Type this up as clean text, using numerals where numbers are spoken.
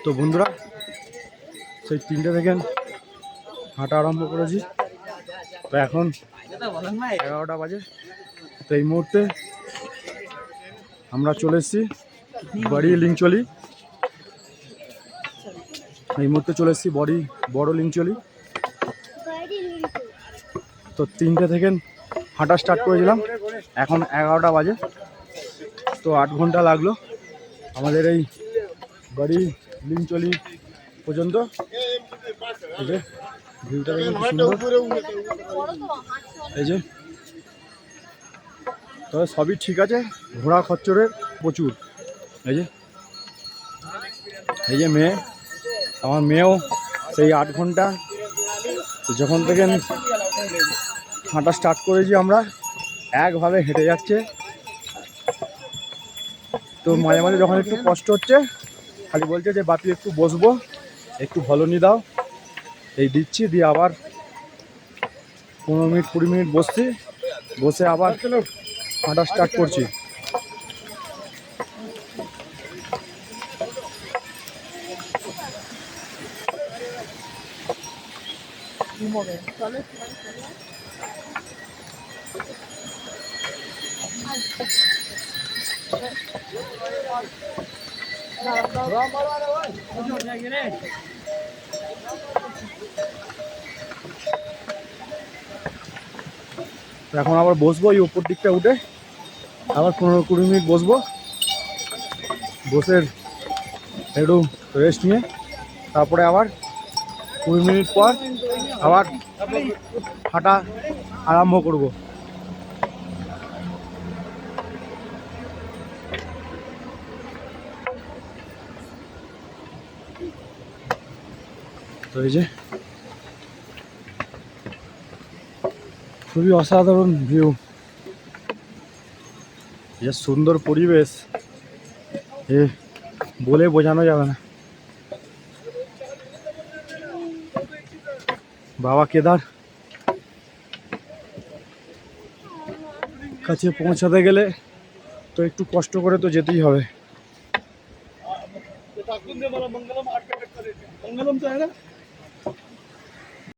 তো বন্ধুরা সেই 3টে থেকে হাঁটা আরম্ভ করেছি। তো এখন 11টা বাজে। তো এই মুহূর্তে আমরা চলে এসেছি বাড়ি লিংচলি। এই মুহূর্তে চলে এসেছি বড় লিংচলি। তো 3টে থেকে হাঁটা স্টার্ট করেছিলাম, এখন 11টা বাজে। তো 8 ঘন্টা লাগলো আমাদের এই বাড়ি লিংচলি পর্যন্ত। এই যে ভিউটা দেখুন কি সুন্দর, এই যে। তবে সবই ঠিক আছে, ঘোড়া খচ্চরের প্রচুর। এই যে মেয়ে, আমার মেয়েও সেই 8 ঘন্টা যখন থেকে হাঁটা স্টার্ট করেছি আমরা একভাবে হেঁটে যাচ্ছে। তো মাঝে মাঝে যখন একটু কষ্ট হচ্ছে খালি বলছে যে বাপি একটু বসবো, একটু ভলনি দাও। এই দিচ্ছি, দিয়ে আবার 15 মিনিট 20 মিনিট বসছি, বসে আবার হাঁটা স্টার্ট করছি। এখন আবার বসবো এই উপর দিকটা উঠে, আবার 15-20 মিনিট বসবো, বসে একটু রেস্ট নিয়ে তারপরে আবার 20 মিনিট পর আবার হাঁটা আরম্ভ করব। তো এই যে খুবই অসাধারণ ভিউ, যে সুন্দর পরিবেশ এ বলে বোঝানো যাবে না। বাবা কেদার কাছে পৌঁছাতে গেলে তো একটু কষ্ট করে তো যেতেই হবে।